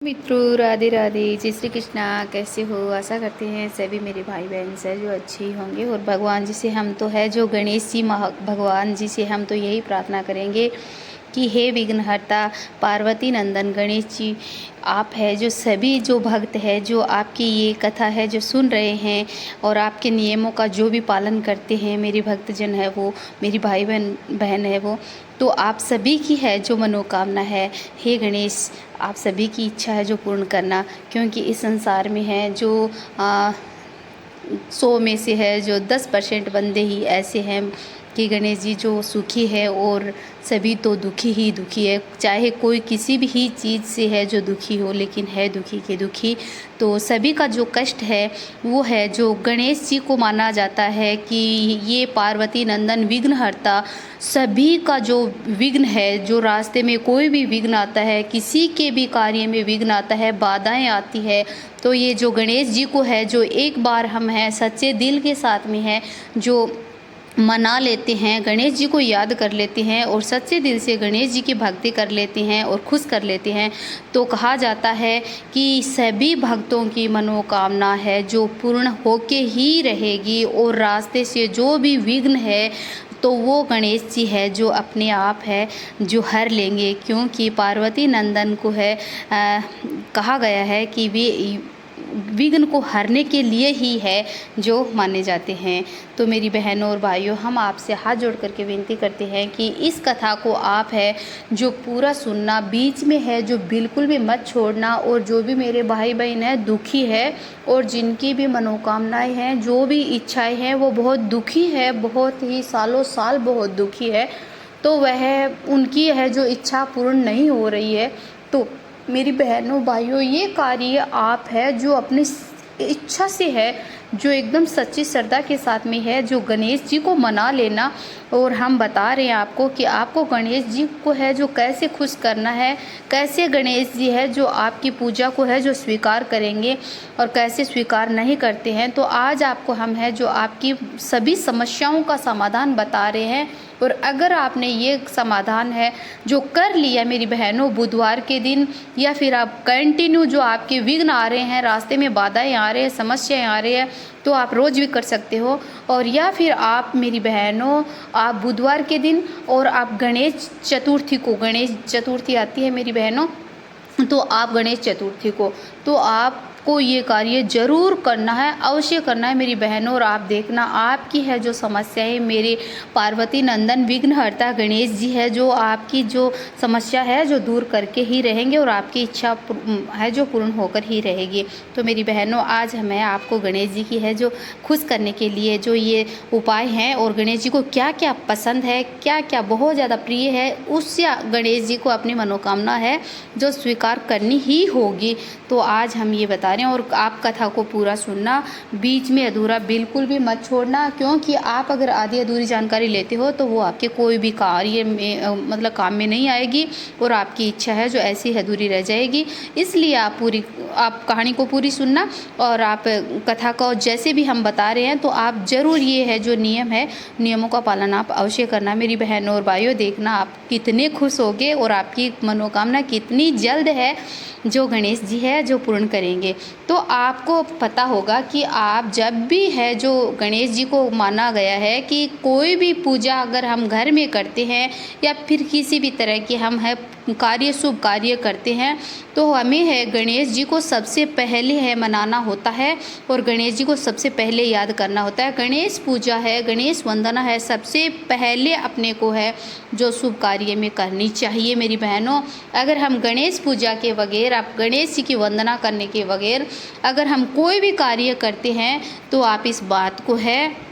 मित्रों, राधे राधे, जय श्री कृष्णा। कैसे हो? आशा करते हैं सभी मेरे भाई बहन से जो अच्छे ही होंगे। और भगवान जी से हम तो है जो गणेश जी भगवान जी से हम तो यही प्रार्थना करेंगे कि हे विघ्नहर्ता पार्वती नंदन गणेश जी, आप है जो सभी जो भक्त है जो आपकी ये कथा है जो सुन रहे हैं और आपके नियमों का जो भी पालन करते हैं, मेरे भक्तजन है वो, मेरी भाई बहन है वो, तो आप सभी की है जो मनोकामना है, हे गणेश आप सभी की इच्छा है जो पूर्ण करना। क्योंकि इस संसार में है जो 100 में से है जो 10% बंदे ही ऐसे हैं कि गणेश जी जो सुखी है, और सभी तो दुखी ही दुखी है। चाहे कोई किसी भी ही चीज़ से है जो दुखी हो, लेकिन है दुखी के दुखी। तो सभी का जो कष्ट है वो है जो गणेश जी को माना जाता है कि ये पार्वती नंदन विघ्नहर्ता, सभी का जो विघ्न है, जो रास्ते में कोई भी विघ्न आता है, किसी के भी कार्य में विघ्न आता है, बाधाएं आती है, तो ये जो गणेश जी को है जो एक बार हम हैं सच्चे दिल के साथ में है जो मना लेते हैं, गणेश जी को याद कर लेते हैं और सच्चे दिल से गणेश जी की भक्ति कर लेते हैं और खुश कर लेते हैं, तो कहा जाता है कि सभी भक्तों की मनोकामना है जो पूर्ण होके ही रहेगी। और रास्ते से जो भी विघ्न है तो वो गणेश जी है जो अपने आप है जो हर लेंगे। क्योंकि पार्वती नंदन को है कहा गया है कि वे विघ्न को हरने के लिए ही है जो माने जाते हैं। तो मेरी बहनों और भाइयों, हम आपसे हाथ जोड़ करके विनती करते हैं कि इस कथा को आप है जो पूरा सुनना, बीच में है जो बिल्कुल भी मत छोड़ना। और जो भी मेरे भाई बहन हैं दुखी है और जिनकी भी मनोकामनाएं हैं, जो भी इच्छाएं हैं, वो बहुत दुखी है, बहुत ही सालों साल बहुत दुखी है, तो वह उनकी है जो इच्छा पूर्ण नहीं हो रही है। तो मेरी बहनों भाइयों, ये कार्य आप है जो अपनी इच्छा से है, जो एकदम सच्ची श्रद्धा के साथ में है, जो गणेश जी को मना लेना। और हम बता रहे हैं आपको कि आपको गणेश जी को है जो कैसे खुश करना है, कैसे गणेश जी है जो आपकी पूजा को है जो स्वीकार करेंगे और कैसे स्वीकार नहीं करते हैं। तो आज आपको हम है जो आपकी सभी समस्याओं का समाधान बता रहे हैं। और अगर आपने ये समाधान है जो कर लिया मेरी बहनों बुधवार के दिन, या फिर आप कंटिन्यू जो आपके विघ्न आ रहे हैं, रास्ते में बाधाएं आ रहे हैं, समस्याएं आ रही है, तो आप रोज़ भी कर सकते हो। और या फिर आप मेरी बहनों आप बुधवार के दिन और आप गणेश चतुर्थी को, गणेश चतुर्थी आती है मेरी बहनों, तो आप गणेश चतुर्थी को तो आपको ये कार्य जरूर करना है, अवश्य करना है मेरी बहनों। और आप देखना आपकी है जो समस्या है, मेरे पार्वती नंदन विघ्नहर्ता गणेश जी है जो आपकी जो समस्या है जो दूर करके ही रहेंगे और आपकी इच्छा है जो पूर्ण होकर ही रहेगी। तो मेरी बहनों, आज मैं आपको गणेश जी की है जो खुश करने के लिए जो ये उपाय हैं, और गणेश जी को क्या क्या पसंद है, क्या क्या बहुत ज़्यादा प्रिय है, उससे गणेश जी को अपनी मनोकामना है जो स्वीकार करनी ही होगी, तो आज हम ये बता रहे हैं। और आप कथा को पूरा सुनना, बीच में अधूरा बिल्कुल भी मत छोड़ना। क्योंकि आप अगर आधी अधूरी जानकारी लेते हो तो वो आपके कोई भी कार्य में मतलब काम में नहीं आएगी और आपकी इच्छा है जो ऐसी अधूरी रह जाएगी। इसलिए आप कहानी को पूरी सुनना और आप कथा को जैसे भी हम बता रहे हैं तो आप ज़रूर ये है जो नियम है, नियमों का पालन आप अवश्य करना मेरी बहनों और भाइयों। देखना आप कितने खुश होगे और आपकी मनोकामना कितनी जल्द है जो गणेश जी है जो पूर्ण करेंगे। तो आपको पता होगा कि आप जब भी है जो गणेश जी को माना गया है कि कोई भी पूजा अगर हम घर में करते हैं या फिर किसी भी तरह की हम है कार्य, शुभ कार्य करते हैं, तो हमें है गणेश जी को सबसे पहले है मनाना होता है और गणेश जी को सबसे पहले याद करना होता है। गणेश पूजा है, गणेश वंदना है, सबसे पहले अपने को है जो शुभ कार्य में करनी चाहिए मेरी बहनों। अगर हम गणेश पूजा के बगैर, आप गणेश जी की वंदना करने के बगैर अगर हम कोई भी कार्य करते हैं, तो आप इस बात को है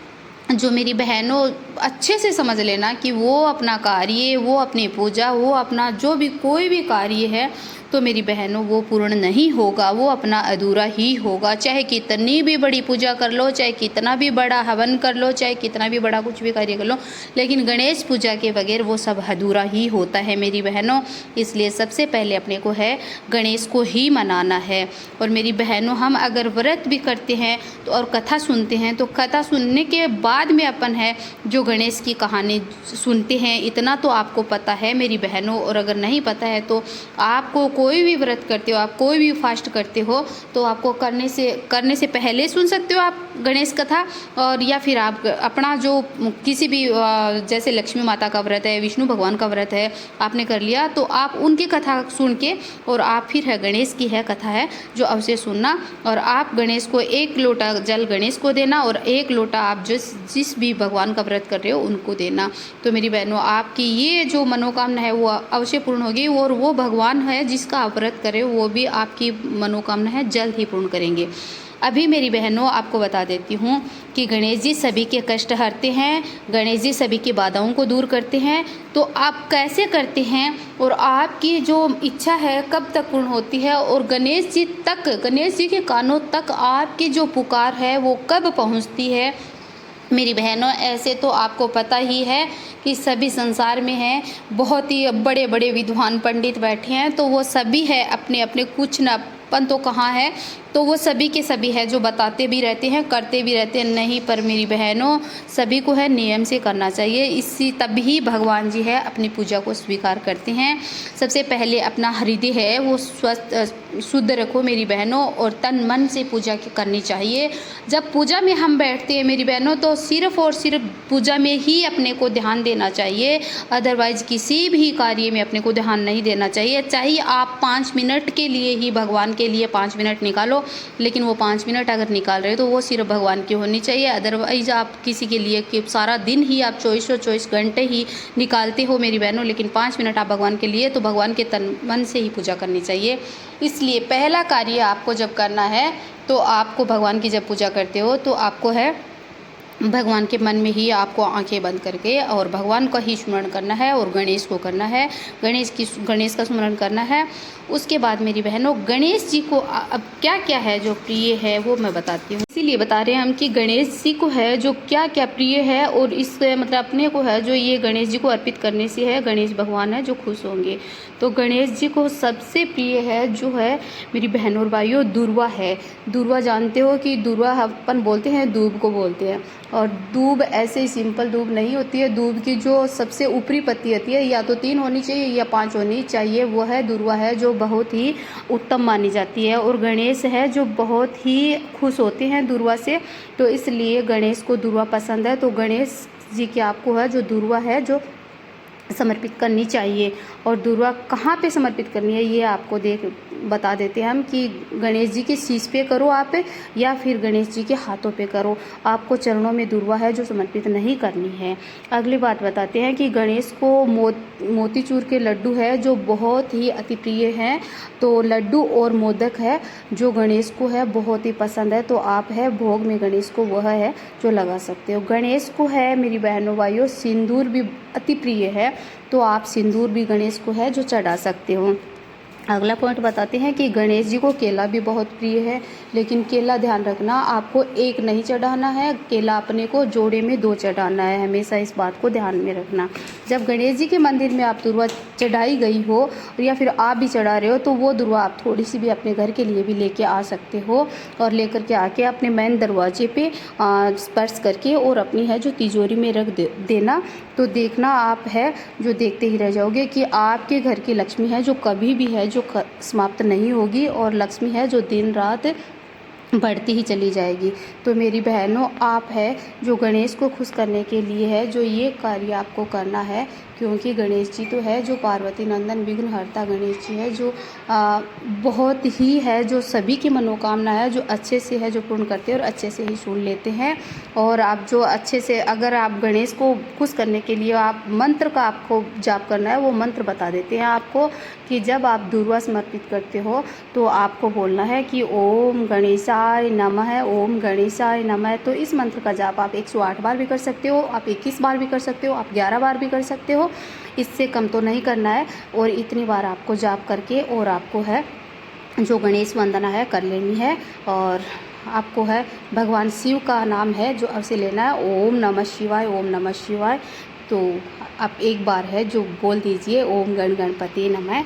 जो मेरी बहनों अच्छे से समझ लेना कि वो अपना कार्य, वो अपनी पूजा, वो अपना जो भी कोई भी कार्य है, तो मेरी बहनों वो पूर्ण नहीं होगा, वो अपना अधूरा ही होगा। चाहे कितनी भी बड़ी पूजा कर लो, चाहे कितना भी बड़ा हवन कर लो, चाहे कितना भी बड़ा कुछ भी कार्य कर लो, लेकिन गणेश पूजा के बगैर वो सब अधूरा ही होता है मेरी बहनों। इसलिए सबसे पहले अपने को है गणेश को ही मनाना है। और मेरी बहनों, हम अगर व्रत भी करते हैं तो और कथा सुनते हैं, तो कथा सुनने के बाद में अपन है जो गणेश की कहानी सुनते हैं, इतना तो आपको पता है मेरी बहनों। और अगर नहीं पता है तो आपको कोई भी व्रत करते हो आप, कोई भी फास्ट करते हो, तो आपको करने से पहले सुन सकते हो आप गणेश कथा, और या फिर आप अपना जो किसी भी जैसे लक्ष्मी माता का व्रत है, विष्णु भगवान का व्रत है, आपने कर लिया तो आप उनकी कथा सुन के, और आप फिर है गणेश की है कथा है जो अवश्य सुनना, और आप गणेश को 1 लोटा जल गणेश को देना, और 1 लोटा आप जिस भी भगवान का व्रत कर रहे हो उनको देना। तो मेरी बहनों, आपकी ये जो मनोकामना है वो अवश्य पूर्ण होगी, और वो भगवान है जिसका आप व्रत करें वो भी आपकी मनोकामना है जल्द ही पूर्ण करेंगे। अभी मेरी बहनों आपको बता देती हूँ कि गणेश जी सभी के कष्ट हरते हैं, गणेश जी सभी की बाधाओं को दूर करते हैं। तो आप कैसे करते हैं और आपकी जो इच्छा है कब तक पूर्ण होती है, और गणेश जी के कानों तक आपकी जो पुकार है वो कब पहुँचती है। मेरी बहनों, ऐसे तो आपको पता ही है कि सभी संसार में हैं, बहुत ही बड़े बड़े विद्वान पंडित बैठे हैं, तो वो सभी है अपने अपने कुछ न अपन तो कहाँ है, तो वो सभी के सभी है जो बताते भी रहते हैं, करते भी रहते हैं। नहीं, पर मेरी बहनों, सभी को है नियम से करना चाहिए, इससे तभी भगवान जी है अपनी पूजा को स्वीकार करते हैं। सबसे पहले अपना हृदय है वो स्वस्थ शुद्ध रखो मेरी बहनों, और तन मन से पूजा करनी चाहिए। जब पूजा में हम बैठते हैं मेरी बहनों, तो सिर्फ और सिर्फ पूजा में ही अपने को ध्यान देना चाहिए, अदरवाइज किसी भी कार्य में अपने को ध्यान नहीं देना चाहिए। चाहे आप 5 मिनट के लिए ही भगवान के लिए 5 मिनट निकालो, लेकिन वो 5 मिनट अगर निकाल रहे हो तो वो सिर्फ भगवान की होनी चाहिए। अदरवाइज आप किसी के लिए कि सारा दिन ही आप 24 घंटे ही निकालते हो मेरी बहनों, लेकिन 5 मिनट आप भगवान के लिए, तो भगवान के तन मन से ही पूजा करनी चाहिए। इसलिए पहला कार्य आपको जब करना है, तो आपको भगवान की जब पूजा करते हो तो आपको है भगवान के मन में ही आपको आंखें बंद करके और भगवान का ही स्मरण करना है, और गणेश को करना है, गणेश का स्मरण करना है। उसके बाद मेरी बहनों, गणेश जी को अब क्या क्या है जो प्रिय है वो मैं बताती हूँ। इसीलिए बता रहे हैं हम कि गणेश जी को है जो क्या क्या प्रिय है, और इस मतलब अपने को है जो ये गणेश जी को अर्पित करने से है गणेश भगवान है जो खुश होंगे। तो गणेश जी को सबसे प्रिय है जो है मेरी बहनों और भाइयों, दुर्वा है। दुर्वा जानते हो कि दुर्वा अपन बोलते हैं, दूब को बोलते हैं, और दूब ऐसे ही सिंपल दूब नहीं होती है। दूब की जो सबसे ऊपरी पत्ती होती है या तो 3 होनी चाहिए या 5 होनी चाहिए, वो है दुर्वा है जो बहुत ही उत्तम मानी जाती है। और गणेश है जो बहुत ही खुश होते हैं दुर्वा से, तो इसलिए गणेश को दुर्वा पसंद है। तो गणेश जी की आपको है जो दुर्वा है जो समर्पित करनी चाहिए। और दुर्वा कहाँ पे समर्पित करनी है ये आपको बता देते हैं हम कि गणेश जी के शीश पे करो आप, या फिर गणेश जी के हाथों पे करो। आपको चरणों में दुर्वा है जो समर्पित नहीं करनी है। अगली बात बताते हैं कि गणेश को मोतीचूर के लड्डू है जो बहुत ही अति प्रिय हैं। तो लड्डू और मोदक है जो गणेश को है बहुत ही पसंद है, तो आप है भोग में गणेश को वह है जो लगा सकते हो। गणेश को है मेरी बहनों भाइयों सिंदूर भी अति प्रिय है, तो आप सिंदूर भी गणेश को है जो चढ़ा सकते हो। अगला पॉइंट बताते हैं कि गणेश जी को केला भी बहुत प्रिय है, लेकिन केला ध्यान रखना आपको 1 नहीं चढ़ाना है, केला अपने को जोड़े में 2 चढ़ाना है। हमेशा इस बात को ध्यान में रखना। जब गणेश जी के मंदिर में आप दुर्वा चढ़ाई गई हो या फिर आप भी चढ़ा रहे हो, तो वो दुर्वा आप थोड़ी सी भी अपने घर के लिए भी लेके आ सकते हो, और लेकर के आके अपने मेन दरवाजे पे स्पर्श करके और अपनी है जो तिजोरी में रख देना। तो देखना आप है जो देखते ही रह जाओगे कि आपके घर की लक्ष्मी है जो कभी भी है जो समाप्त नहीं होगी, और लक्ष्मी है जो दिन रात बढ़ती ही चली जाएगी। तो मेरी बहनों, आप है जो गणेश को खुश करने के लिए है जो ये कार्य आपको करना है, क्योंकि गणेश जी तो है जो पार्वती नंदन विघ्नहर्ता गणेश जी है जो बहुत ही है जो सभी की मनोकामना है जो अच्छे से है जो पूर्ण करते हैं और अच्छे से ही सुन लेते हैं। और आप जो अच्छे से अगर आप गणेश को खुश करने के लिए आप मंत्र का आपको जाप करना है, वो मंत्र बता देते हैं आपको कि जब आप दुर्वा समर्पित करते हो तो आपको बोलना है कि ओम गणेशाय नमः, ओम गणेशाय नमः। तो इस मंत्र का जाप आप 108 बार भी कर सकते हो, आप 21 बार भी कर सकते हो, आप 11 बार भी कर सकते हो, इससे कम तो नहीं करना है। और इतनी बार आपको जाप करके और आपको है जो गणेश वंदना है कर लेनी है। और आपको है भगवान शिव का नाम है जो अवश्य लेना है, ओम नमः शिवाय, ओम नमः शिवाय। तो आप एक बार है जो बोल दीजिए ओम गण गणपति नमः।